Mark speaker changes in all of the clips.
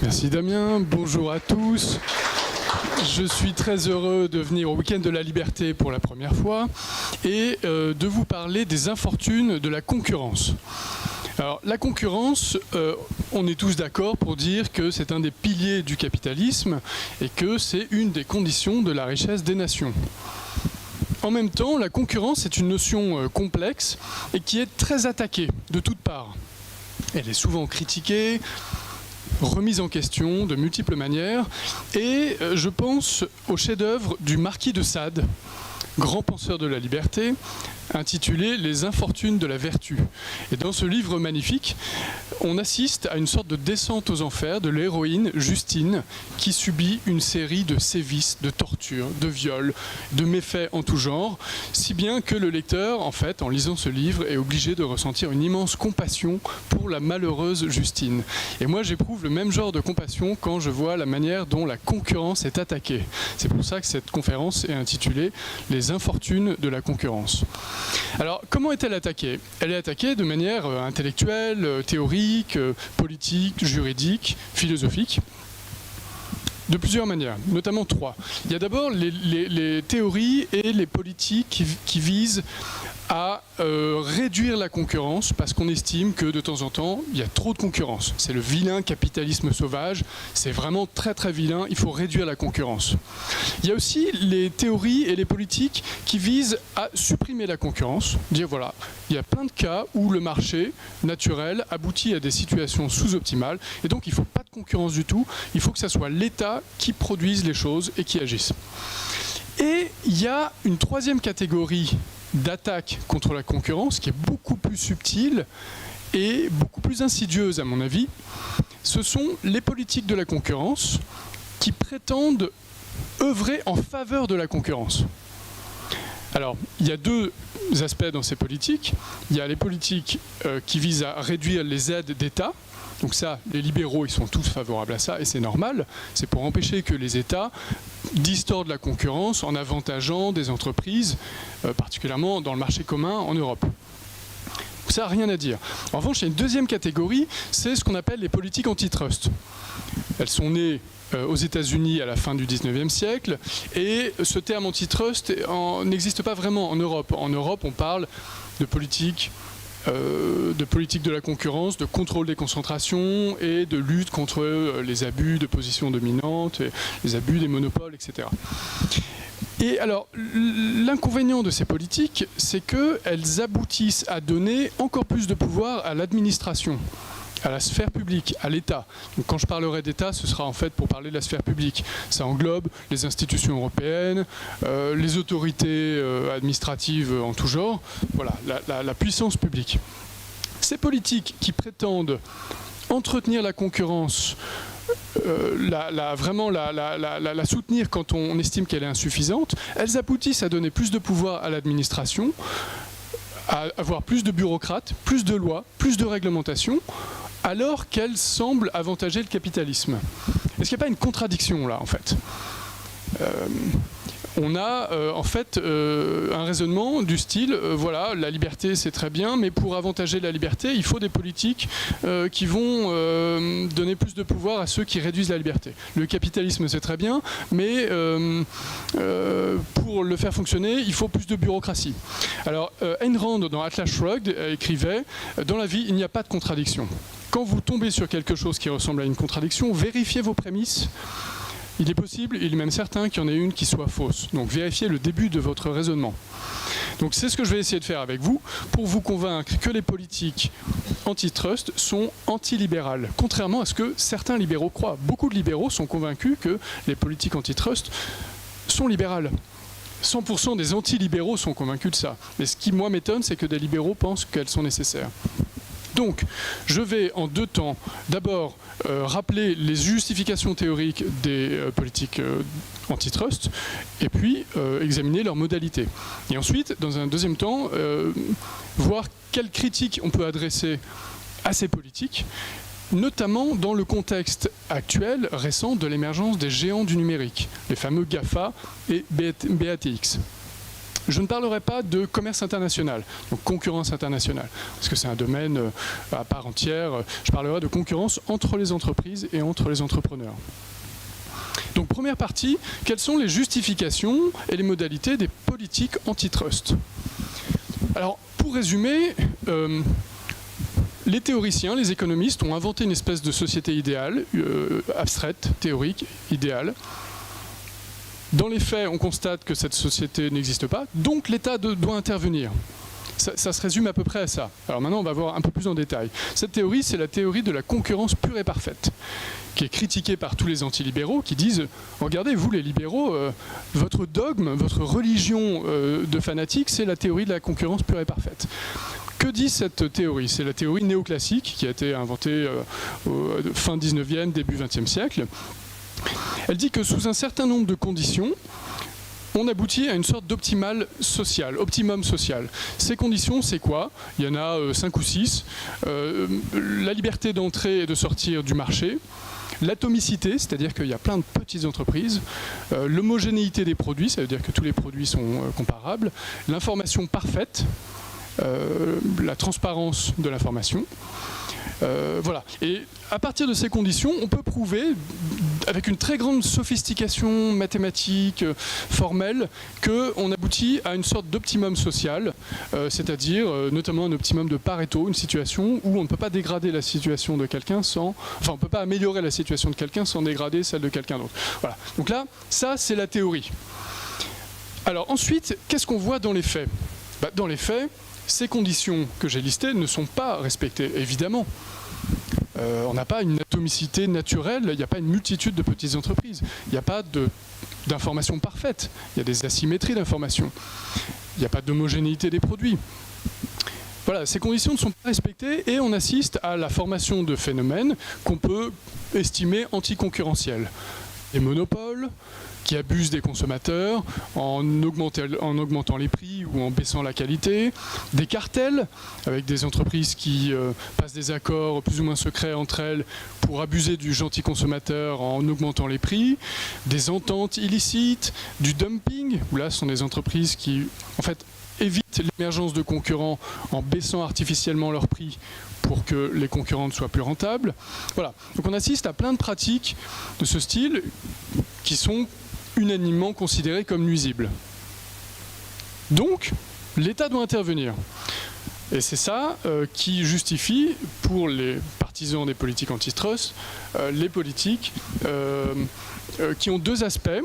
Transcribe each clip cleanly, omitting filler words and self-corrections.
Speaker 1: Merci Damien, bonjour à tous. Je suis très heureux de venir au Week-end de la Liberté pour la première fois et de vous parler des infortunes de la concurrence. Alors la concurrence, on est tous d'accord pour dire que c'est un des piliers du capitalisme et que c'est une des conditions de la richesse des nations. En même temps, la concurrence est une notion complexe et qui est très attaquée de toutes parts. Elle est souvent critiquée, remise en question de multiples manières, et je pense au chef-d'œuvre du marquis de Sade, grand penseur de la liberté, intitulé « Les infortunes de la vertu ». Et dans ce livre magnifique, on assiste à une sorte de descente aux enfers de l'héroïne Justine, qui subit une série de sévices, de tortures, de viols, de méfaits en tout genre, si bien que le lecteur, en fait, en lisant ce livre, est obligé de ressentir une immense compassion pour la malheureuse Justine. Et moi, j'éprouve le même genre de compassion quand je vois la manière dont la concurrence est attaquée. C'est pour ça que cette conférence est intitulée « Les infortunes de la concurrence ». Alors, comment est-elle attaquée? Elle est attaquée de manière intellectuelle, théorique, politique, juridique, philosophique, de plusieurs manières, notamment trois. Il y a d'abord les théories et les politiques qui visent à réduire la concurrence parce qu'on estime que de temps en temps, il y a trop de concurrence. C'est le vilain capitalisme sauvage, c'est vraiment très très vilain, il faut réduire la concurrence. Il y a aussi les théories et les politiques qui visent à supprimer la concurrence, dire voilà, il y a plein de cas où le marché naturel aboutit à des situations sous-optimales et donc il ne faut pas de concurrence du tout, il faut que ce soit l'État qui produise les choses et qui agisse. Et il y a une troisième catégorie d'attaque contre la concurrence qui est beaucoup plus subtile et beaucoup plus insidieuse à mon avis. Ce sont les politiques de la concurrence qui prétendent œuvrer en faveur de la concurrence. Alors, il y a deux aspects dans ces politiques. Il y a les politiques qui visent à réduire les aides d'État. Donc ça, les libéraux, ils sont tous favorables à ça, et c'est normal. C'est pour empêcher que les États distordent la concurrence en avantageant des entreprises, particulièrement dans le marché commun en Europe. Ça, rien à dire. En revanche, il y a une deuxième catégorie, c'est ce qu'on appelle les politiques antitrust. Elles sont nées aux États-Unis à la fin du 19e siècle, et ce terme antitrust n'existe pas vraiment en Europe. En Europe, on parle de politique de la concurrence, de contrôle des concentrations et de lutte contre les abus de position dominante, et les abus des monopoles, etc. Et alors, l'inconvénient de ces politiques, c'est qu'elles aboutissent à donner encore plus de pouvoir à l'administration, à la sphère publique, à l'État. Donc quand je parlerai d'État, ce sera en fait pour parler de la sphère publique. Ça englobe les institutions européennes, les autorités administratives en tout genre, voilà, la puissance publique. Ces politiques qui prétendent entretenir la concurrence, vraiment la soutenir quand on estime qu'elle est insuffisante, elles aboutissent à donner plus de pouvoir à l'administration, à avoir plus de bureaucrates, plus de lois, plus de réglementations, alors qu'elles semblent avantager le capitalisme. Est-ce qu'il n'y a pas une contradiction là, en fait? On a en fait un raisonnement du style, voilà, la liberté c'est très bien, mais pour avantager la liberté, il faut des politiques qui vont donner plus de pouvoir à ceux qui réduisent la liberté. Le capitalisme c'est très bien, mais pour le faire fonctionner, il faut plus de bureaucratie. Alors Ayn Rand dans Atlas Shrugged écrivait « Dans la vie, il n'y a pas de contradiction. Quand vous tombez sur quelque chose qui ressemble à une contradiction, vérifiez vos prémices. Il est possible, il est même certain qu'il y en ait une qui soit fausse. Donc vérifiez le début de votre raisonnement. » Donc c'est ce que je vais essayer de faire avec vous pour vous convaincre que les politiques antitrust sont antilibérales, contrairement à ce que certains libéraux croient. Beaucoup de libéraux sont convaincus que les politiques antitrust sont libérales. 100% des antilibéraux sont convaincus de ça. Mais ce qui, moi, m'étonne, c'est que des libéraux pensent qu'elles sont nécessaires. Donc, je vais en deux temps, d'abord rappeler les justifications théoriques des politiques antitrust, et puis examiner leurs modalités. Et ensuite, dans un deuxième temps, voir quelles critiques on peut adresser à ces politiques, notamment dans le contexte actuel, récent, de l'émergence des géants du numérique, les fameux GAFA et BATX. Je ne parlerai pas de commerce international, donc concurrence internationale, parce que c'est un domaine à part entière. Je parlerai de concurrence entre les entreprises et entre les entrepreneurs. Donc première partie, quelles sont les justifications et les modalités des politiques antitrust? Alors pour résumer, les théoriciens, les économistes ont inventé une espèce de société idéale, abstraite, théorique, idéale. Dans les faits, on constate que cette société n'existe pas, donc l'État doit intervenir. Ça se résume à peu près à ça. Alors maintenant, on va voir un peu plus en détail. Cette théorie, c'est la théorie de la concurrence pure et parfaite, qui est critiquée par tous les antilibéraux, qui disent « Regardez, vous les libéraux, votre dogme, votre religion de fanatique, c'est la théorie de la concurrence pure et parfaite ». Que dit cette théorie? C'est la théorie néoclassique qui a été inventée fin 19e, début 20e siècle. Elle dit que sous un certain nombre de conditions, on aboutit à une sorte d'optimal social, optimum social. Ces conditions, c'est quoi? Il y en a 5 ou 6. La liberté d'entrer et de sortir du marché, l'atomicité, c'est-à-dire qu'il y a plein de petites entreprises, l'homogénéité des produits, ça veut dire que tous les produits sont comparables, l'information parfaite, la transparence de l'information. Voilà. Et à partir de ces conditions, on peut prouver, avec une très grande sophistication mathématique, formelle, qu'on aboutit à une sorte d'optimum social, c'est-à-dire notamment un optimum de Pareto, une situation où on ne peut pas dégrader la situation de quelqu'un sans... Enfin, on ne peut pas améliorer la situation de quelqu'un sans dégrader celle de quelqu'un d'autre. Voilà. Donc là, ça, c'est la théorie. Alors ensuite, qu'est-ce qu'on voit dans les faits? Dans les faits, ces conditions que j'ai listées ne sont pas respectées, évidemment. On n'a pas une atomicité naturelle, il n'y a pas une multitude de petites entreprises, il n'y a pas d'information parfaite, il y a des asymétries d'information, il n'y a pas d'homogénéité des produits. Voilà, ces conditions ne sont pas respectées et on assiste à la formation de phénomènes qu'on peut estimer anticoncurrentiels. Des monopoles qui abusent des consommateurs en augmentant les prix ou en baissant la qualité, des cartels avec des entreprises qui passent des accords plus ou moins secrets entre elles pour abuser du gentil consommateur en augmentant les prix, des ententes illicites, du dumping, où là ce sont des entreprises qui en fait évitent l'émergence de concurrents en baissant artificiellement leurs prix pour que les concurrentes soient plus rentables. Voilà. Donc on assiste à plein de pratiques de ce style qui sont unanimement considérées comme nuisibles. Donc, l'État doit intervenir. Et c'est ça qui justifie, pour les partisans des politiques antitrust, les politiques qui ont deux aspects.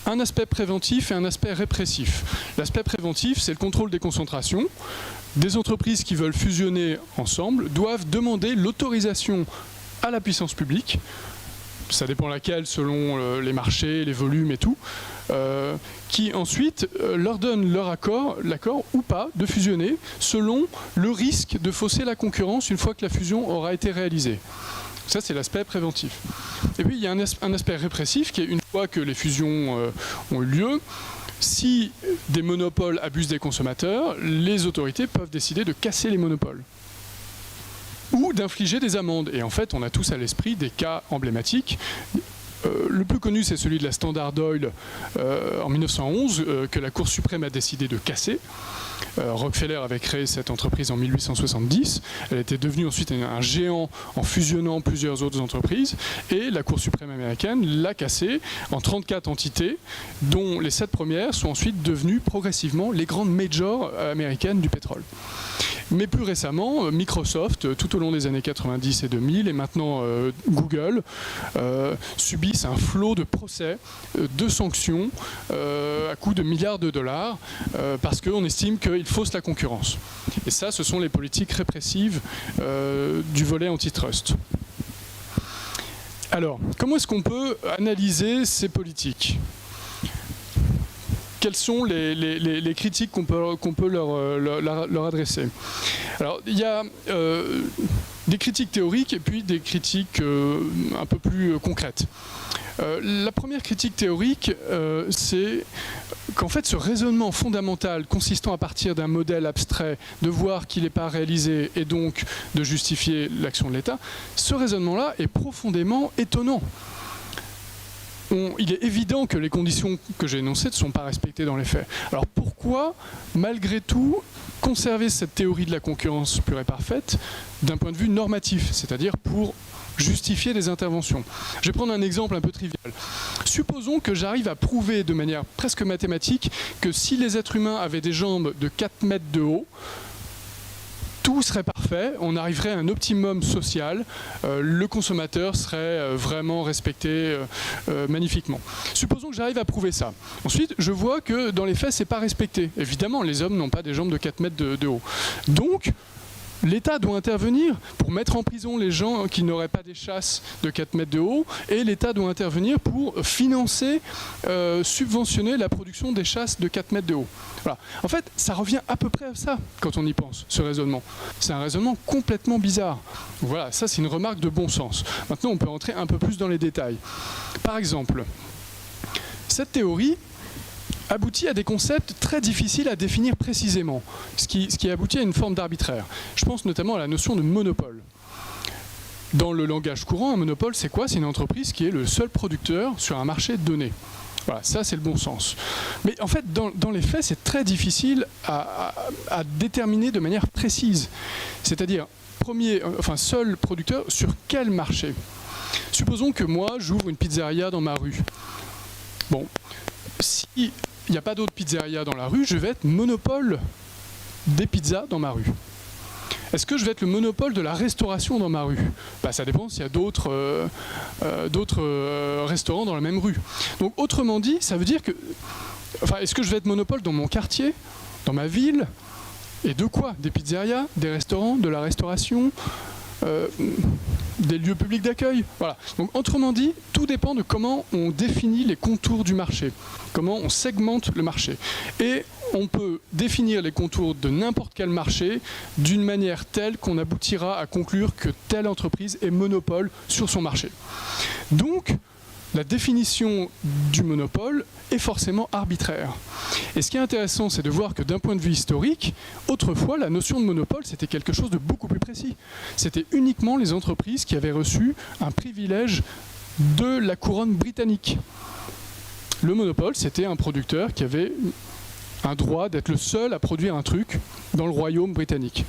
Speaker 1: Un aspect préventif et un aspect répressif. L'aspect préventif, c'est le contrôle des concentrations. Des entreprises qui veulent fusionner ensemble doivent demander l'autorisation à la puissance publique, ça dépend laquelle selon les marchés, les volumes et tout, qui ensuite leur donne l'accord ou pas de fusionner selon le risque de fausser la concurrence une fois que la fusion aura été réalisée. Ça, c'est l'aspect préventif. Et puis, il y a un aspect répressif qui est une fois que les fusions ont eu lieu, si des monopoles abusent des consommateurs, les autorités peuvent décider de casser les monopoles ou d'infliger des amendes. Et en fait, on a tous à l'esprit des cas emblématiques. Le plus connu, c'est celui de la Standard Oil en 1911, que la Cour suprême a décidé de casser. Rockefeller avait créé cette entreprise en 1870. Elle était devenue ensuite un géant en fusionnant plusieurs autres entreprises. Et la Cour suprême américaine l'a cassée en 34 entités, dont les 7 premières sont ensuite devenues progressivement les grandes majors américaines du pétrole. Mais plus récemment, Microsoft, tout au long des années 90 et 2000, et maintenant Google, subissent un flot de procès, de sanctions, à coût de milliards de dollars, parce qu'on estime qu'ils faussent la concurrence. Et ça, ce sont les politiques répressives du volet antitrust. Alors, comment est-ce qu'on peut analyser ces politiques ? Quelles sont les critiques qu'on peut leur adresser? Alors, il y a des critiques théoriques et puis des critiques un peu plus concrètes. La première critique théorique, c'est qu'en fait, ce raisonnement fondamental consistant à partir d'un modèle abstrait, de voir qu'il n'est pas réalisé et donc de justifier l'action de l'État, ce raisonnement-là est profondément étonnant. il est évident que les conditions que j'ai énoncées ne sont pas respectées dans les faits. Alors pourquoi, malgré tout, conserver cette théorie de la concurrence pure et parfaite d'un point de vue normatif, c'est-à-dire pour justifier des interventions? Je vais prendre un exemple un peu trivial. Supposons que j'arrive à prouver de manière presque mathématique que si les êtres humains avaient des jambes de 4 mètres de haut, tout serait parfait, on arriverait à un optimum social, le consommateur serait vraiment respecté magnifiquement. Supposons que j'arrive à prouver ça. Ensuite, je vois que dans les faits, c'est pas respecté. Évidemment, les hommes n'ont pas des jambes de 4 mètres de haut. Donc, l'État doit intervenir pour mettre en prison les gens qui n'auraient pas des chasses de 4 mètres de haut, et l'État doit intervenir pour financer, subventionner la production des chasses de 4 mètres de haut. Voilà. En fait, ça revient à peu près à ça quand on y pense, ce raisonnement. C'est un raisonnement complètement bizarre. Voilà, ça c'est une remarque de bon sens. Maintenant, on peut entrer un peu plus dans les détails. Par exemple, cette théorie aboutit à des concepts très difficiles à définir précisément, ce qui aboutit à une forme d'arbitraire. Je pense notamment à la notion de monopole. Dans le langage courant, un monopole, c'est quoi? C'est une entreprise qui est le seul producteur sur un marché donné. Voilà, ça c'est le bon sens. Mais en fait, dans les faits, c'est très difficile à déterminer de manière précise. C'est-à-dire, seul producteur sur quel marché? Supposons que moi, j'ouvre une pizzeria dans ma rue. Bon, si il n'y a pas d'autres pizzerias dans la rue, je vais être monopole des pizzas dans ma rue. Est-ce que je vais être le monopole de la restauration dans ma rue? Ça dépend s'il y a d'autres restaurants dans la même rue. Donc autrement dit, ça veut dire que... est-ce que je vais être monopole dans mon quartier, dans ma ville? Et de quoi? Des pizzerias, des restaurants, de la restauration, des lieux publics d'accueil. Voilà. Donc autrement dit, tout dépend de comment on définit les contours du marché, comment on segmente le marché. Et on peut définir les contours de n'importe quel marché d'une manière telle qu'on aboutira à conclure que telle entreprise est monopole sur son marché. Donc, la définition du monopole est forcément arbitraire. Et ce qui est intéressant, c'est de voir que d'un point de vue historique, autrefois, la notion de monopole, c'était quelque chose de beaucoup plus précis. C'était uniquement les entreprises qui avaient reçu un privilège de la couronne britannique. Le monopole, c'était un producteur qui avait un droit d'être le seul à produire un truc dans le royaume britannique.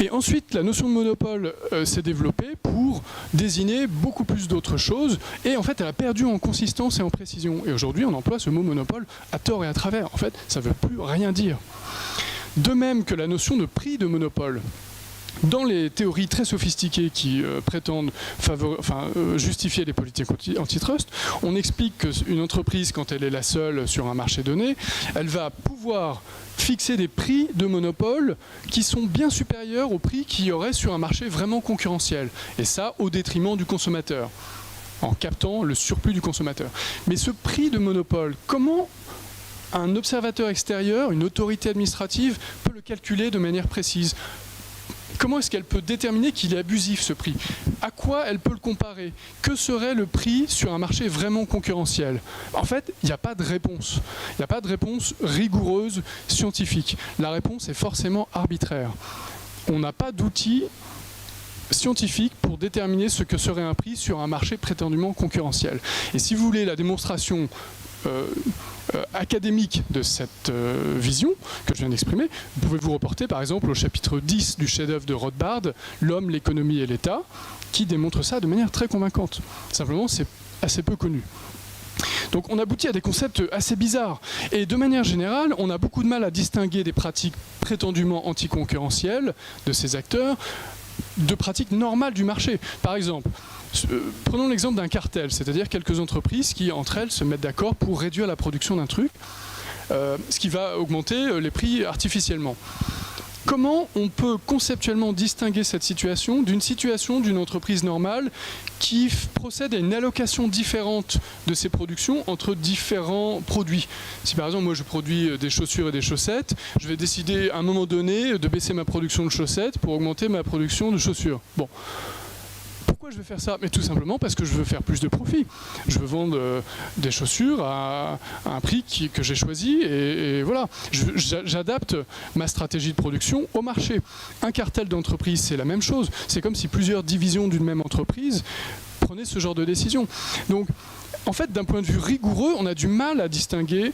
Speaker 1: Et ensuite, la notion de monopole s'est développée pour désigner beaucoup plus d'autres choses. Et en fait, elle a perdu en consistance et en précision. Et aujourd'hui, on emploie ce mot monopole à tort et à travers. En fait, ça ne veut plus rien dire. De même que la notion de prix de monopole. Dans les théories très sophistiquées qui prétendent justifier les politiques antitrust, on explique qu'une entreprise, quand elle est la seule sur un marché donné, elle va pouvoir fixer des prix de monopole qui sont bien supérieurs aux prix qu'il y aurait sur un marché vraiment concurrentiel. Et ça, au détriment du consommateur, en captant le surplus du consommateur. Mais ce prix de monopole, comment un observateur extérieur, une autorité administrative, peut le calculer de manière précise ? Comment est-ce qu'elle peut déterminer qu'il est abusif, ce prix? À quoi elle peut le comparer? Que serait le prix sur un marché vraiment concurrentiel? En fait, il n'y a pas de réponse. Il n'y a pas de réponse rigoureuse, scientifique. La réponse est forcément arbitraire. On n'a pas d'outils scientifiques pour déterminer ce que serait un prix sur un marché prétendument concurrentiel. Et si vous voulez la démonstration académique de cette vision que je viens d'exprimer, vous pouvez vous reporter par exemple au chapitre 10 du chef-d'œuvre de Rothbard, L'homme, l'économie et l'État, qui démontre ça de manière très convaincante. Simplement, c'est assez peu connu. Donc on aboutit à des concepts assez bizarres. Et de manière générale, on a beaucoup de mal à distinguer des pratiques prétendument anticoncurrentielles de ces acteurs de pratiques normales du marché. Par exemple, prenons l'exemple d'un cartel, c'est-à-dire quelques entreprises qui, entre elles, se mettent d'accord pour réduire la production d'un truc, ce qui va augmenter les prix artificiellement. Comment on peut conceptuellement distinguer cette situation d'une entreprise normale qui procède à une allocation différente de ses productions entre différents produits? Si par exemple moi je produis des chaussures et des chaussettes, je vais décider à un moment donné de baisser ma production de chaussettes pour augmenter ma production de chaussures. Bon. Pourquoi je vais faire ça? Mais tout simplement parce que je veux faire plus de profit. Je veux vendre des chaussures à un prix que j'ai choisi et voilà. J'adapte ma stratégie de production au marché. Un cartel d'entreprise, c'est la même chose. C'est comme si plusieurs divisions d'une même entreprise prenaient ce genre de décision. Donc, En fait, d'un point de vue rigoureux, on a du mal à distinguer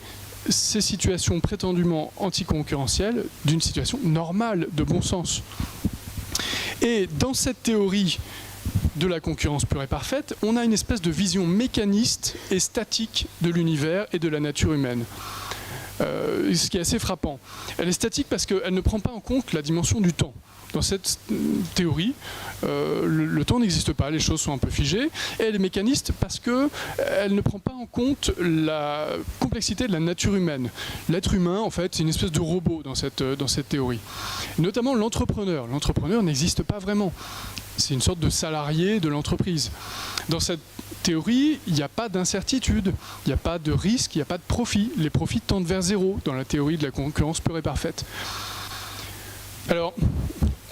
Speaker 1: ces situations prétendument anticoncurrentielles d'une situation normale de bon sens. Et dans cette théorie de la concurrence pure et parfaite, on a une espèce de vision mécaniste et statique de l'univers et de la nature humaine. Ce qui est assez frappant. Elle est statique parce qu'elle ne prend pas en compte la dimension du temps. Dans cette théorie, le temps n'existe pas, les choses sont un peu figées, et elle est mécaniste parce qu'elle ne prend pas en compte la complexité de la nature humaine. L'être humain, en fait, c'est une espèce de robot dans cette théorie. Et notamment l'entrepreneur. L'entrepreneur n'existe pas vraiment. C'est une sorte de salarié de l'entreprise. Dans cette théorie, il n'y a pas d'incertitude, il n'y a pas de risque, il n'y a pas de profit. Les profits tendent vers zéro dans la théorie de la concurrence pure et parfaite. Alors,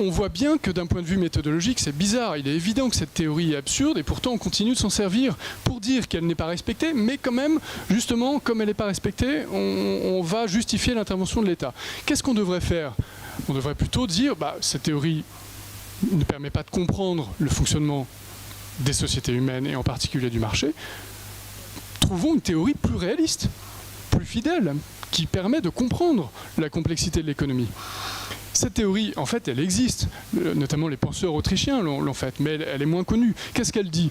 Speaker 1: on voit bien que d'un point de vue méthodologique, c'est bizarre. Il est évident que cette théorie est absurde et pourtant on continue de s'en servir pour dire qu'elle n'est pas respectée, mais quand même, justement, comme elle n'est pas respectée, on va justifier l'intervention de l'État. Qu'est-ce qu'on devrait faire? On devrait plutôt dire, cette théorie ne permet pas de comprendre le fonctionnement des sociétés humaines et en particulier du marché. Trouvons une théorie plus réaliste, plus fidèle, qui permet de comprendre la complexité de l'économie. Cette théorie, en fait, elle existe. Notamment les penseurs autrichiens l'ont faite, mais elle est moins connue. Qu'est-ce qu'elle dit?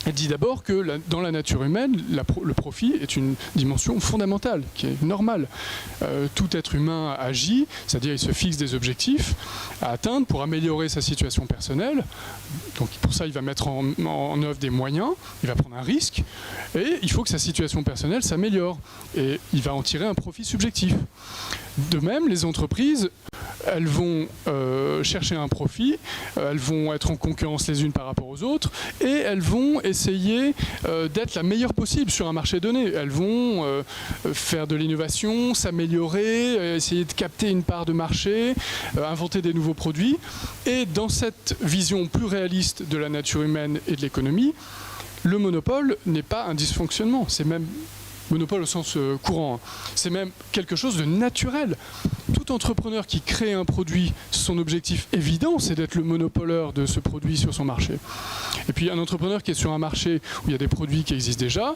Speaker 1: Elle dit d'abord que dans la nature humaine, le profit est une dimension fondamentale, qui est normale. Tout être humain agit, c'est-à-dire il se fixe des objectifs à atteindre pour améliorer sa situation personnelle. Donc pour ça, il va mettre en œuvre des moyens, il va prendre un risque, et il faut que sa situation personnelle s'améliore. Et il va en tirer un profit subjectif. De même, les entreprises, elles vont chercher un profit, elles vont être en concurrence les unes par rapport aux autres, et elles vont essayer d'être la meilleure possible sur un marché donné. Elles vont faire de l'innovation, s'améliorer, essayer de capter une part de marché, inventer des nouveaux produits. Et dans cette vision plus réaliste de la nature humaine et de l'économie, le monopole n'est pas un dysfonctionnement, c'est même monopole au sens courant. C'est même quelque chose de naturel. Tout entrepreneur qui crée un produit, son objectif évident, c'est d'être le monopoleur de ce produit sur son marché. Et puis un entrepreneur qui est sur un marché où il y a des produits qui existent déjà,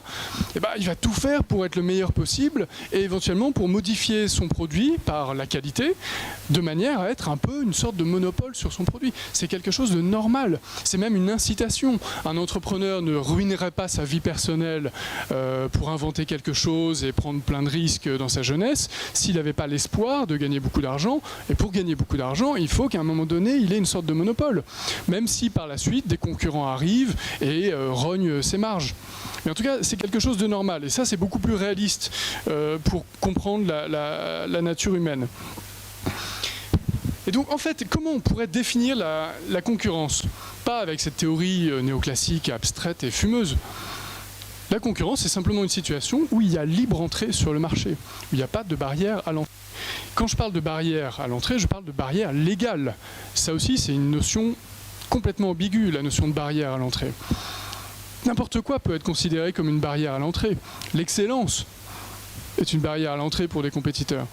Speaker 1: il va tout faire pour être le meilleur possible et éventuellement pour modifier son produit par la qualité, de manière à être un peu une sorte de monopole sur son produit. C'est quelque chose de normal. C'est même une incitation. Un entrepreneur ne ruinerait pas sa vie personnelle pour inventer quelque chose et prendre plein de risques dans sa jeunesse s'il n'avait pas l'espoir de gagner beaucoup d'argent. Et pour gagner beaucoup d'argent, il faut qu'à un moment donné, il ait une sorte de monopole. Même si par la suite, des concurrents arrivent et rognent ses marges. Mais en tout cas, c'est quelque chose de normal. Et ça, c'est beaucoup plus réaliste pour comprendre la nature humaine. Et donc, en fait, comment on pourrait définir la concurrence? Pas avec cette théorie néoclassique, abstraite et fumeuse. La concurrence, c'est simplement une situation où il y a libre entrée sur le marché, où il n'y a pas de barrière à l'entrée. Quand je parle de barrière à l'entrée, je parle de barrière légale. Ça aussi, c'est une notion complètement ambiguë, la notion de barrière à l'entrée. N'importe quoi peut être considéré comme une barrière à l'entrée. L'excellence est une barrière à l'entrée pour des compétiteurs.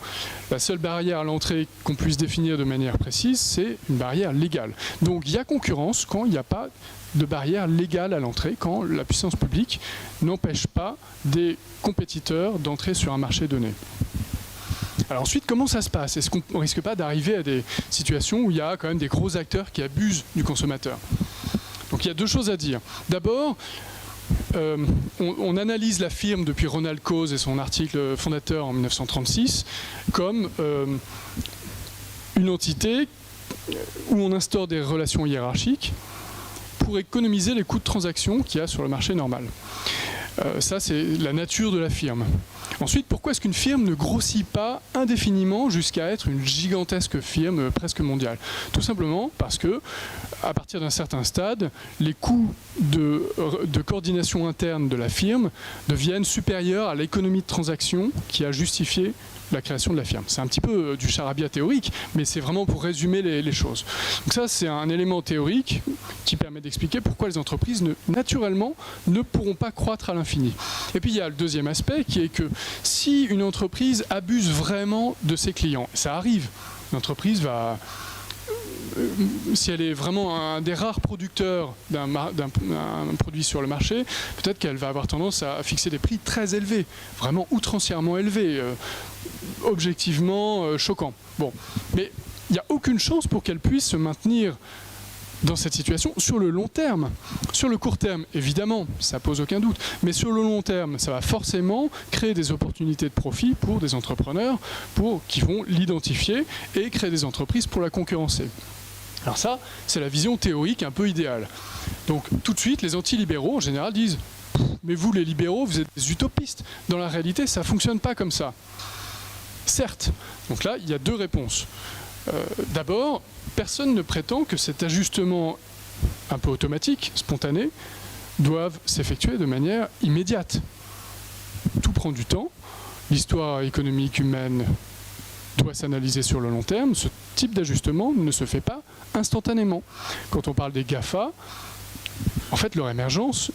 Speaker 1: La seule barrière à l'entrée qu'on puisse définir de manière précise, c'est une barrière légale. Donc il y a concurrence quand il n'y a pas de barrière légale à l'entrée, quand la puissance publique n'empêche pas des compétiteurs d'entrer sur un marché donné. Alors ensuite, comment ça se passe? Est-ce qu'on ne risque pas d'arriver à des situations où il y a quand même des gros acteurs qui abusent du consommateur? Donc il y a deux choses à dire. D'abord, on analyse la firme depuis Ronald Coase et son article fondateur en 1936 comme une entité où on instaure des relations hiérarchiques pour économiser les coûts de transaction qu'il y a sur le marché normal. Ça, c'est la nature de la firme. Ensuite, pourquoi est-ce qu'une firme ne grossit pas indéfiniment jusqu'à être une gigantesque firme presque mondiale? Tout simplement parce que, à partir d'un certain stade, les coûts de coordination interne de la firme deviennent supérieurs à l'économie de transaction qui a justifié la création de la firme. C'est un petit peu du charabia théorique, mais c'est vraiment pour résumer les choses. Donc ça, c'est un élément théorique qui permet d'expliquer pourquoi les entreprises, naturellement, ne pourront pas croître à l'infini. Et puis, il y a le deuxième aspect, qui est que si une entreprise abuse vraiment de ses clients, ça arrive, l'entreprise va si elle est vraiment un des rares producteurs d'un produit sur le marché, peut-être qu'elle va avoir tendance à fixer des prix très élevés, vraiment outrancièrement élevés, objectivement choquants. Bon, mais il n'y a aucune chance pour qu'elle puisse se maintenir dans cette situation sur le long terme. Sur le court terme, évidemment, ça pose aucun doute, mais sur le long terme, ça va forcément créer des opportunités de profit pour des entrepreneurs qui vont l'identifier et créer des entreprises pour la concurrencer. Alors ça, c'est la vision théorique un peu idéale. Donc tout de suite, les anti-libéraux, en général, disent « Mais vous, les libéraux, vous êtes des utopistes. Dans la réalité, ça ne fonctionne pas comme ça. » Certes. Donc là, il y a deux réponses. D'abord, personne ne prétend que cet ajustement un peu automatique, spontané, doive s'effectuer de manière immédiate. Tout prend du temps. L'histoire économique humaine doit s'analyser sur le long terme. Ce type d'ajustement ne se fait pas instantanément. Quand on parle des GAFA, en fait, leur émergence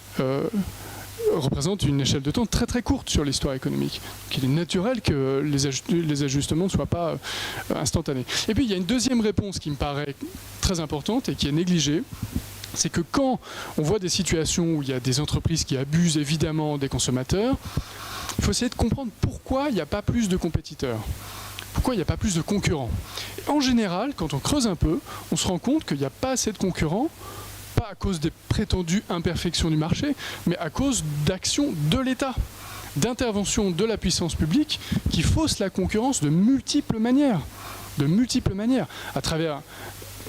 Speaker 1: représente une échelle de temps très très courte sur l'histoire économique. Donc il est naturel que les ajustements ne soient pas instantanés. Et puis il y a une deuxième réponse qui me paraît très importante et qui est négligée. C'est que quand on voit des situations où il y a des entreprises qui abusent évidemment des consommateurs, il faut essayer de comprendre pourquoi il n'y a pas plus de compétiteurs. Pourquoi il n'y a pas plus de concurrents. Et en général, quand on creuse un peu, on se rend compte qu'il n'y a pas assez de concurrents, pas à cause des prétendues imperfections du marché, mais à cause d'actions de l'État, d'interventions de la puissance publique qui faussent la concurrence de multiples manières, à travers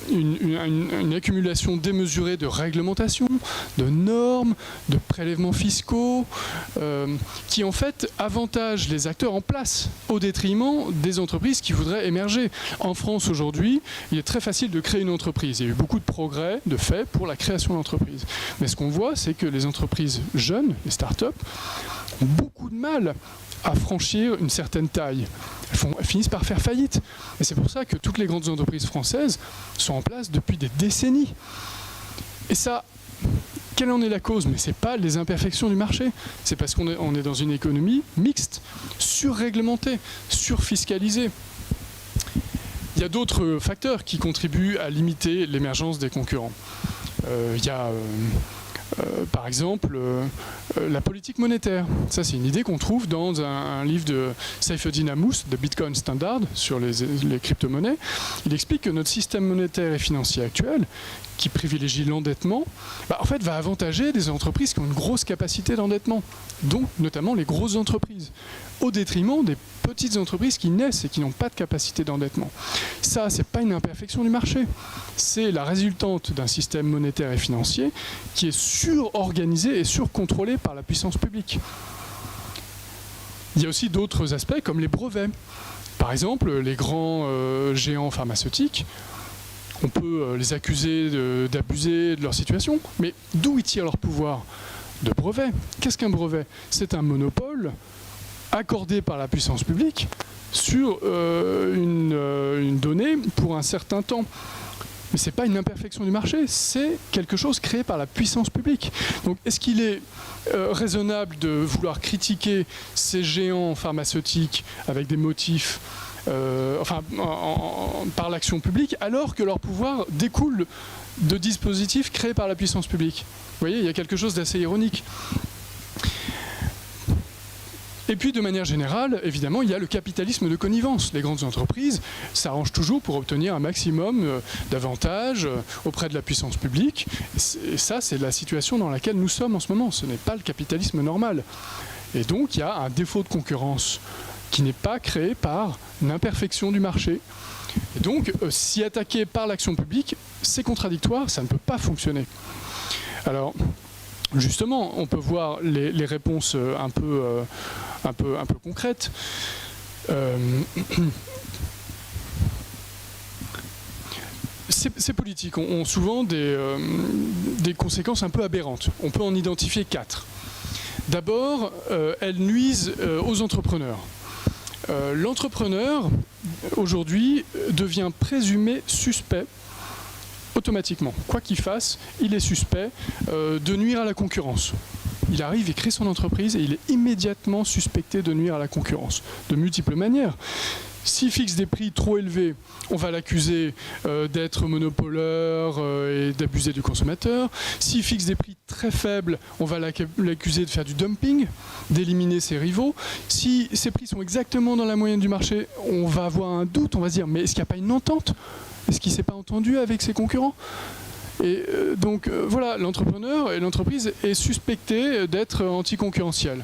Speaker 1: une accumulation démesurée de réglementations, de normes, de prélèvements fiscaux, qui en fait avantagent les acteurs en place au détriment des entreprises qui voudraient émerger. En France aujourd'hui, il est très facile de créer une entreprise. Il y a eu beaucoup de progrès, de fait, pour la création d'entreprises. Mais ce qu'on voit, c'est que les entreprises jeunes, les start-up, ont beaucoup de mal à franchir une certaine taille. Elles finissent par faire faillite. Et c'est pour ça que toutes les grandes entreprises françaises sont en place depuis des décennies. Et ça, quelle en est la cause? Mais ce n'est pas les imperfections du marché. C'est parce qu'on est dans une économie mixte, surréglementée, surfiscalisée. Il y a d'autres facteurs qui contribuent à limiter l'émergence des concurrents. Il y a... par exemple, la politique monétaire. Ça, c'est une idée qu'on trouve dans un livre de Saifeddin Ammous, de Bitcoin Standard, sur les crypto-monnaies. Il explique que notre système monétaire et financier actuel, qui privilégie l'endettement, en fait, va avantager des entreprises qui ont une grosse capacité d'endettement, donc notamment les grosses entreprises, au détriment des petites entreprises qui naissent et qui n'ont pas de capacité d'endettement. Ça, c'est pas une imperfection du marché. C'est la résultante d'un système monétaire et financier qui est surorganisé et surcontrôlé par la puissance publique. Il y a aussi d'autres aspects comme les brevets. Par exemple, les grands géants pharmaceutiques, on peut les accuser d'abuser de leur situation, mais d'où ils tirent leur pouvoir? De brevets. Qu'est-ce qu'un brevet? C'est un monopole accordé par la puissance publique sur une donnée pour un certain temps. Mais ce n'est pas une imperfection du marché, c'est quelque chose créé par la puissance publique. Donc est-ce qu'il est raisonnable de vouloir critiquer ces géants pharmaceutiques avec des motifs par l'action publique, alors que leur pouvoir découle de dispositifs créés par la puissance publique? Vous voyez, il y a quelque chose d'assez ironique. Et puis, de manière générale, évidemment, il y a le capitalisme de connivence. Les grandes entreprises s'arrangent toujours pour obtenir un maximum d'avantages auprès de la puissance publique. Et ça, c'est la situation dans laquelle nous sommes en ce moment. Ce n'est pas le capitalisme normal. Et donc, il y a un défaut de concurrence qui n'est pas créé par une imperfection du marché. Et donc, s'y attaquer par l'action publique, c'est contradictoire, ça ne peut pas fonctionner. Alors, justement, on peut voir les réponses un peu concrètes. Ces politiques ont souvent des conséquences un peu aberrantes. On peut en identifier 4. D'abord, elles nuisent aux entrepreneurs. L'entrepreneur, aujourd'hui, devient présumé suspect automatiquement. Quoi qu'il fasse, il est suspect de nuire à la concurrence. Il arrive, il crée son entreprise et il est immédiatement suspecté de nuire à la concurrence, de multiples manières. S'il fixe des prix trop élevés, on va l'accuser d'être monopoleur et d'abuser du consommateur. S'il fixe des prix très faibles, on va l'accuser de faire du dumping, d'éliminer ses rivaux. Si ces prix sont exactement dans la moyenne du marché, on va avoir un doute, on va se dire mais est-ce qu'il n'y a pas une entente? Est-ce qu'il ne s'est pas entendu avec ses concurrents? Et donc voilà, l'entrepreneur et l'entreprise est suspecté d'être anticoncurrentiel.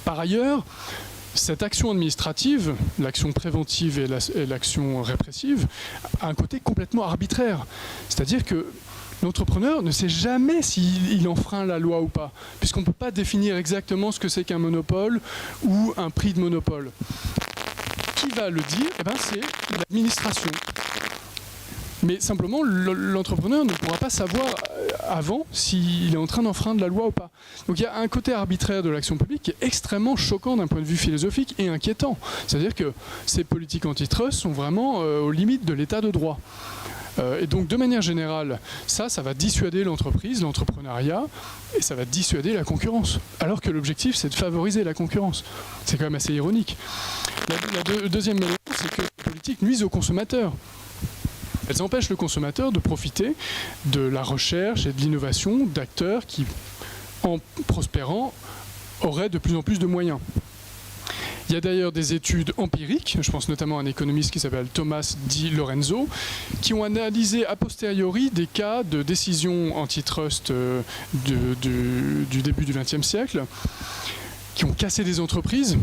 Speaker 1: Par ailleurs, cette action administrative, l'action préventive et l'action répressive, a un côté complètement arbitraire. C'est-à-dire que l'entrepreneur ne sait jamais s'il enfreint la loi ou pas, puisqu'on ne peut pas définir exactement ce que c'est qu'un monopole ou un prix de monopole. Qui va le dire? Eh ben, c'est l'administration. Mais simplement, l'entrepreneur ne pourra pas savoir avant s'il est en train d'enfreindre la loi ou pas. Donc il y a un côté arbitraire de l'action publique qui est extrêmement choquant d'un point de vue philosophique et inquiétant. C'est-à-dire que ces politiques antitrust sont vraiment aux limites de l'état de droit. Et donc de manière générale, ça va dissuader l'entreprise, l'entrepreneuriat, et ça va dissuader la concurrence. Alors que l'objectif, c'est de favoriser la concurrence. C'est quand même assez ironique. Le deuxième élément, c'est que les politiques nuisent aux consommateurs. Elles empêchent le consommateur de profiter de la recherche et de l'innovation d'acteurs qui, en prospérant, auraient de plus en plus de moyens. Il y a d'ailleurs des études empiriques, je pense notamment à un économiste qui s'appelle Thomas Di Lorenzo, qui ont analysé a posteriori des cas de décisions antitrust du début du XXe siècle, qui ont cassé des entreprises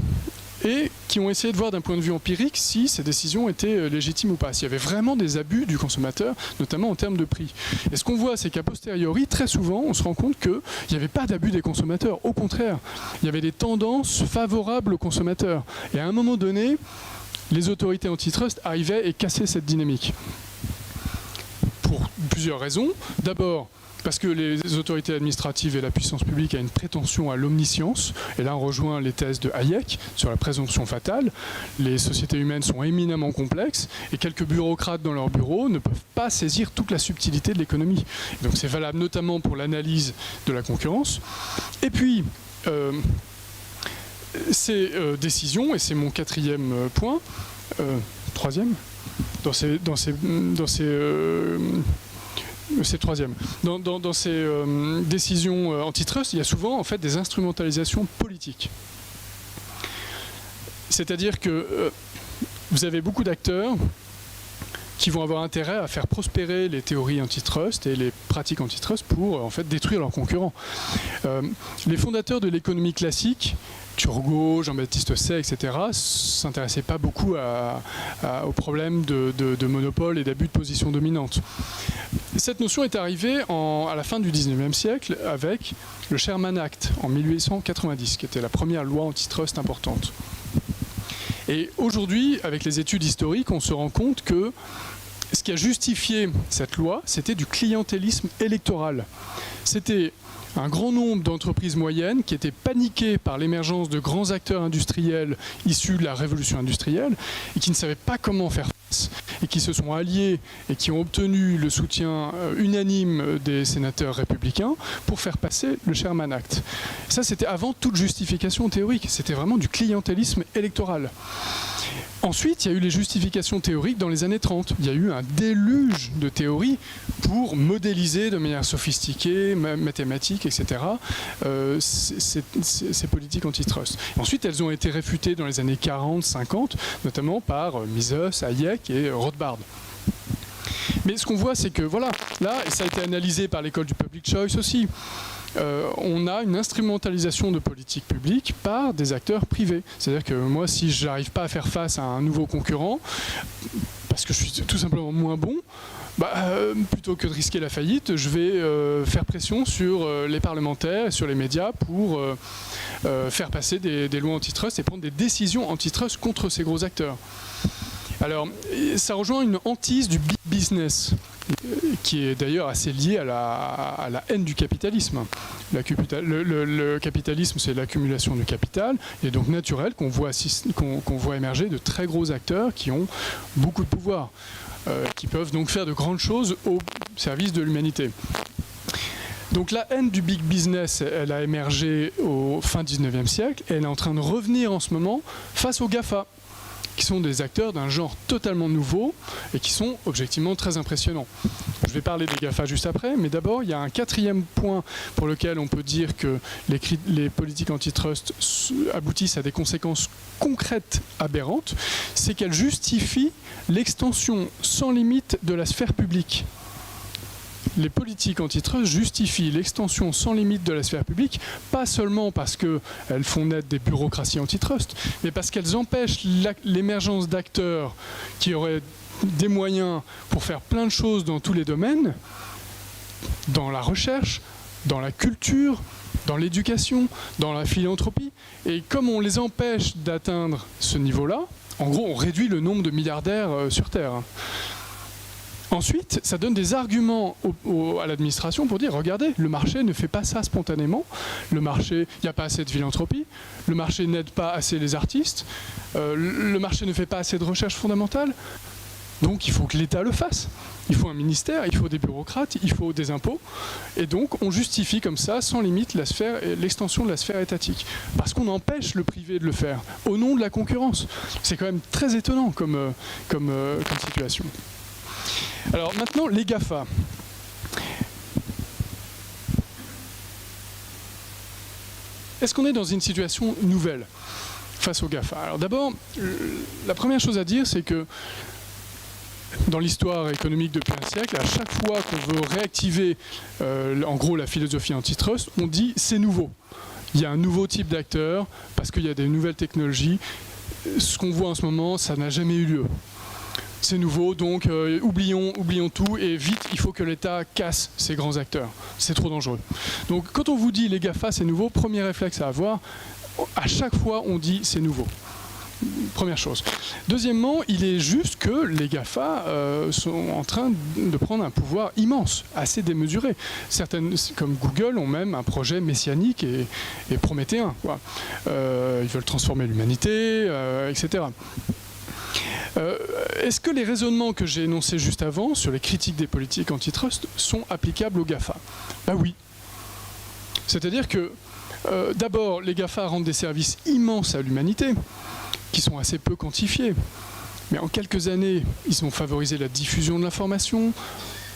Speaker 1: et qui ont essayé de voir d'un point de vue empirique si ces décisions étaient légitimes ou pas, s'il y avait vraiment des abus du consommateur, notamment en termes de prix. Et ce qu'on voit, c'est qu'à posteriori, très souvent, on se rend compte qu'il n'y avait pas d'abus des consommateurs. Au contraire, il y avait des tendances favorables aux consommateurs. Et à un moment donné, les autorités antitrust arrivaient et cassaient cette dynamique. Pour plusieurs raisons. D'abord, parce que les autorités administratives et la puissance publique a une prétention à l'omniscience. Et là, on rejoint les thèses de Hayek sur la présomption fatale. Les sociétés humaines sont éminemment complexes et quelques bureaucrates dans leur bureau ne peuvent pas saisir toute la subtilité de l'économie. Donc c'est valable notamment pour l'analyse de la concurrence. Et puis, ces décisions, et c'est mon quatrième point, troisième, c'est troisième. Dans ces décisions antitrust, il y a souvent en fait des instrumentalisations politiques. C'est-à-dire que vous avez beaucoup d'acteurs qui vont avoir intérêt à faire prospérer les théories antitrust et les pratiques antitrust pour en fait détruire leurs concurrents. Les fondateurs de l'économie classique, Turgot, Jean-Baptiste Say, etc., ne s'intéressaient pas beaucoup aux problèmes de monopole et d'abus de position dominante. Cette notion est arrivée à la fin du XIXe siècle avec le Sherman Act en 1890, qui était la première loi antitrust importante. Et aujourd'hui, avec les études historiques, on se rend compte que ce qui a justifié cette loi, c'était du clientélisme électoral. C'était un grand nombre d'entreprises moyennes qui étaient paniquées par l'émergence de grands acteurs industriels issus de la révolution industrielle et qui ne savaient pas comment faire face et qui se sont alliés et qui ont obtenu le soutien unanime des sénateurs républicains pour faire passer le Sherman Act. Ça, c'était avant toute justification théorique. C'était vraiment du clientélisme électoral. Ensuite, il y a eu les justifications théoriques dans les années 30. Il y a eu un déluge de théories pour modéliser de manière sophistiquée, mathématique, etc., ces politiques antitrust. Ensuite, elles ont été réfutées dans les années 40, 50, notamment par Mises, Hayek et Rothbard. Mais ce qu'on voit, c'est que, voilà, là, et ça a été analysé par l'école du public choice aussi, on a une instrumentalisation de politique publique par des acteurs privés. C'est-à-dire que moi, si je n'arrive pas à faire face à un nouveau concurrent, parce que je suis tout simplement moins bon, plutôt que de risquer la faillite, je vais faire pression sur les parlementaires et sur les médias pour faire passer des lois antitrust et prendre des décisions antitrust contre ces gros acteurs. Alors, ça rejoint une hantise du big business, qui est d'ailleurs assez liée à la haine du capitalisme. Le capitalisme, c'est l'accumulation du capital, et donc naturel qu'on voit émerger de très gros acteurs qui ont beaucoup de pouvoir, qui peuvent donc faire de grandes choses au service de l'humanité. Donc la haine du big business, elle a émergé au fin 19e siècle, et elle est en train de revenir en ce moment face aux GAFA. qui sont des acteurs d'un genre totalement nouveau et qui sont objectivement très impressionnants. Je vais parler des GAFA juste après, mais d'abord, il y a un quatrième point pour lequel on peut dire que les politiques antitrust aboutissent à des conséquences concrètes aberrantes, c'est qu'elles justifient l'extension sans limite de la sphère publique. Les politiques antitrust justifient l'extension sans limite de la sphère publique, pas seulement parce qu'elles font naître des bureaucraties antitrust, mais parce qu'elles empêchent l'émergence d'acteurs qui auraient des moyens pour faire plein de choses dans tous les domaines, dans la recherche, dans la culture, dans l'éducation, dans la philanthropie. Et comme on les empêche d'atteindre ce niveau-là, en gros, on réduit le nombre de milliardaires sur Terre. Ensuite, ça donne des arguments à l'administration pour dire, regardez, le marché ne fait pas ça spontanément, le marché, il n'y a pas assez de philanthropie, le marché n'aide pas assez les artistes, le marché ne fait pas assez de recherche fondamentale, donc il faut que l'État le fasse. Il faut un ministère, il faut des bureaucrates, il faut des impôts, et donc on justifie comme ça, sans limite, l'extension de la sphère étatique, parce qu'on empêche le privé de le faire, au nom de la concurrence. C'est quand même très étonnant comme situation. Alors maintenant, les GAFA. Est-ce qu'on est dans une situation nouvelle face aux GAFA? Alors d'abord, la première chose à dire, c'est que dans l'histoire économique depuis un siècle, à chaque fois qu'on veut réactiver en gros la philosophie antitrust, on dit c'est nouveau. Il y a un nouveau type d'acteur parce qu'il y a des nouvelles technologies. Ce qu'on voit en ce moment, ça n'a jamais eu lieu. C'est nouveau, donc oublions tout et vite, il faut que l'État casse ces grands acteurs. C'est trop dangereux. Donc quand on vous dit les GAFA, c'est nouveau, premier réflexe à avoir, à chaque fois on dit c'est nouveau. Première chose. Deuxièmement, il est juste que les GAFA sont en train de prendre un pouvoir immense, assez démesuré. Certaines, comme Google, ont même un projet messianique et prométhéen, quoi. Ils veulent transformer l'humanité, etc. Est-ce que les raisonnements que j'ai énoncés juste avant sur les critiques des politiques antitrust sont applicables aux GAFA? Ben oui. C'est-à-dire que, d'abord, les GAFA rendent des services immenses à l'humanité, qui sont assez peu quantifiés. Mais en quelques années, ils ont favorisé la diffusion de l'information,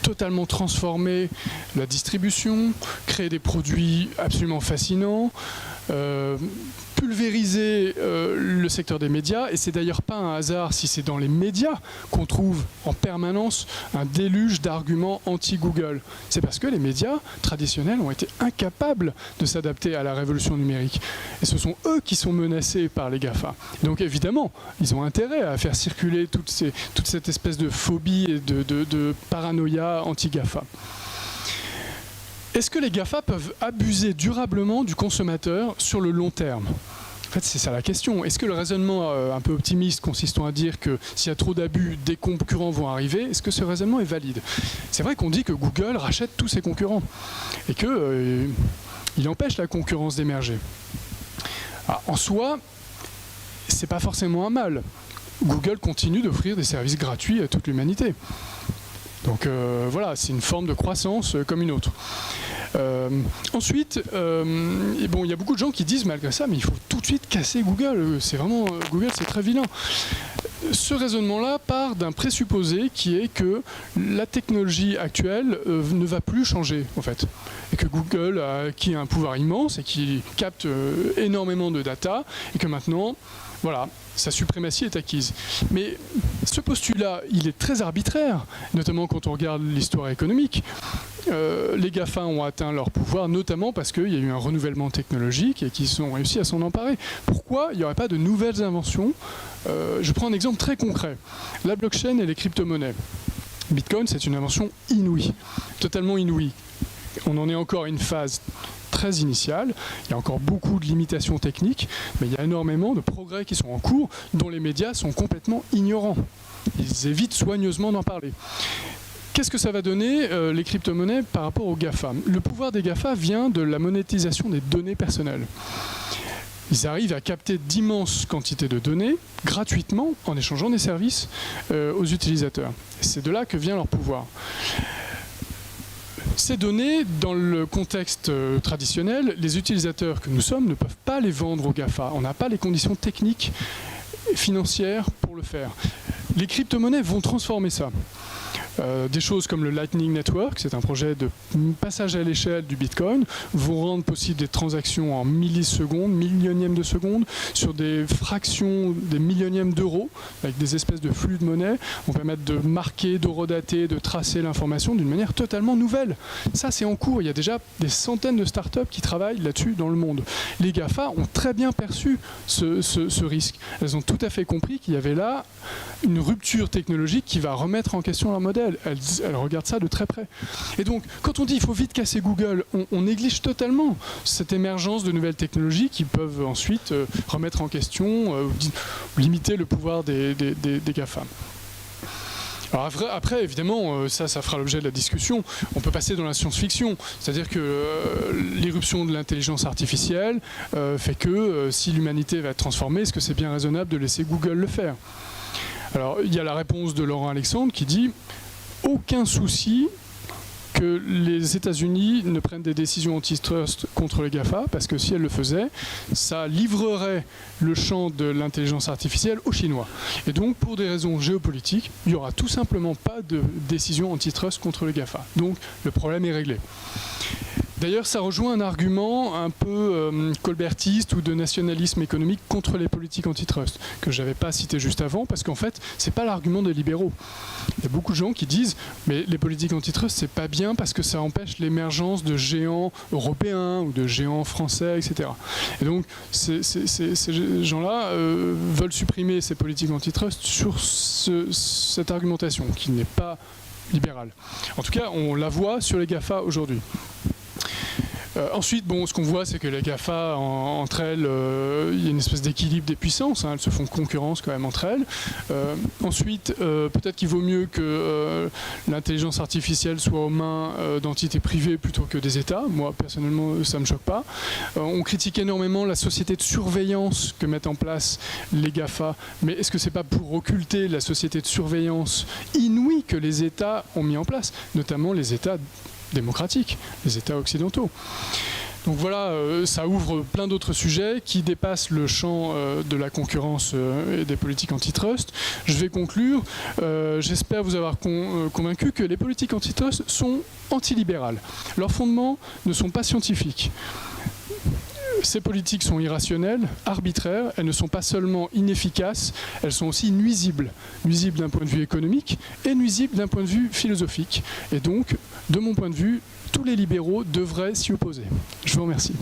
Speaker 1: totalement transformé la distribution, créé des produits absolument fascinants, pulvériser le secteur des médias, et c'est d'ailleurs pas un hasard si c'est dans les médias qu'on trouve en permanence un déluge d'arguments anti-Google. C'est parce que les médias traditionnels ont été incapables de s'adapter à la révolution numérique. Et ce sont eux qui sont menacés par les GAFA. Donc évidemment, ils ont intérêt à faire circuler toute cette espèce de phobie et de paranoïa anti-GAFA. Est-ce que les GAFA peuvent abuser durablement du consommateur sur le long terme ? En fait, c'est ça la question. Est-ce que le raisonnement un peu optimiste consistant à dire que s'il y a trop d'abus, des concurrents vont arriver, est-ce que ce raisonnement est valide ? C'est vrai qu'on dit que Google rachète tous ses concurrents et qu'il empêche la concurrence d'émerger. En soi, c'est pas forcément un mal. Google continue d'offrir des services gratuits à toute l'humanité. Donc voilà, c'est une forme de croissance comme une autre. Ensuite, bon, il y a beaucoup de gens qui disent malgré ça, mais il faut tout de suite casser Google. C'est vraiment Google, c'est très vilain. Ce raisonnement-là part d'un présupposé qui est que la technologie actuelle ne va plus changer, en fait. Et que Google a acquis un pouvoir immense et qui capte énormément de data, et que maintenant, voilà, sa suprématie est acquise. Mais ce postulat, il est très arbitraire, notamment quand on regarde l'histoire économique. Les GAFA ont atteint leur pouvoir, notamment parce qu'il y a eu un renouvellement technologique et qu'ils ont réussi à s'en emparer. Pourquoi il n'y aurait pas de nouvelles inventions ? Je prends un exemple très concret. La blockchain et les crypto-monnaies. Bitcoin, c'est une invention inouïe, totalement inouïe. On en est encore à une phase très initiale, il y a encore beaucoup de limitations techniques, mais il y a énormément de progrès qui sont en cours, dont les médias sont complètement ignorants. Ils évitent soigneusement d'en parler. Qu'est-ce que ça va donner, les crypto-monnaies, par rapport aux GAFA ? Le pouvoir des GAFA vient de la monétisation des données personnelles. Ils arrivent à capter d'immenses quantités de données gratuitement en échangeant des services aux utilisateurs. C'est de là que vient leur pouvoir. Ces données, dans le contexte traditionnel, les utilisateurs que nous sommes ne peuvent pas les vendre aux GAFA. On n'a pas les conditions techniques et financières pour pour le faire. Les crypto-monnaies vont transformer ça. Des choses comme le Lightning Network, c'est un projet de passage à l'échelle du Bitcoin, vont rendre possible des transactions en millisecondes, millionièmes de secondes, sur des fractions, des millionièmes d'euros, avec des espèces de flux de monnaie, vont permettre de marquer, d'horodater, de tracer l'information d'une manière totalement nouvelle. Ça, c'est en cours. Il y a déjà des centaines de startups qui travaillent là-dessus dans le monde. Les GAFA ont très bien perçu ce risque. Elles ont tout à fait compris qu'il y avait là une rupture technologique qui va remettre en question leur modèle. Elle regarde ça de très près. Et donc, quand on dit qu'il faut vite casser Google, on néglige totalement cette émergence de nouvelles technologies qui peuvent ensuite remettre en question, limiter le pouvoir des GAFA. Alors après, évidemment, ça fera l'objet de la discussion. On peut passer dans la science-fiction, c'est-à-dire que l'irruption de l'intelligence artificielle fait que si l'humanité va être transformée, est-ce que c'est bien raisonnable de laisser Google le faire ? Alors, il y a la réponse de Laurent Alexandre qui dit « Aucun souci que les États-Unis ne prennent des décisions antitrust contre les GAFA, parce que si elles le faisaient, ça livrerait le champ de l'intelligence artificielle aux Chinois. Et donc, pour des raisons géopolitiques, il n'y aura tout simplement pas de décision antitrust contre les GAFA. Donc, le problème est réglé. » D'ailleurs, ça rejoint un argument un peu colbertiste ou de nationalisme économique contre les politiques antitrust, que je n'avais pas cité juste avant, parce qu'en fait, ce n'est pas l'argument des libéraux. Il y a beaucoup de gens qui disent « mais les politiques antitrust, c'est pas bien parce que ça empêche l'émergence de géants européens ou de géants français, etc. » Et donc, ces gens-là veulent supprimer ces politiques antitrust sur cette argumentation, qui n'est pas libérale. En tout cas, on la voit sur les GAFA aujourd'hui. Ensuite, ce qu'on voit, c'est que les GAFA, entre elles, il y a une espèce d'équilibre des puissances, elles se font concurrence quand même entre elles. Ensuite, peut-être qu'il vaut mieux que l'intelligence artificielle soit aux mains d'entités privées plutôt que des États. Moi, personnellement, ça ne me choque pas. On critique énormément la société de surveillance que mettent en place les GAFA, mais est-ce que ce n'est pas pour occulter la société de surveillance inouïe que les États ont mis en place, notamment les États démocratiques, les États occidentaux. Donc voilà, ça ouvre plein d'autres sujets qui dépassent le champ de la concurrence et des politiques antitrust. Je vais conclure. J'espère vous avoir convaincu que les politiques antitrust sont antilibérales. Leurs fondements ne sont pas scientifiques. Ces politiques sont irrationnelles, arbitraires, elles ne sont pas seulement inefficaces, elles sont aussi nuisibles. Nuisibles d'un point de vue économique et nuisibles d'un point de vue philosophique. Et donc, de mon point de vue, tous les libéraux devraient s'y opposer. Je vous remercie.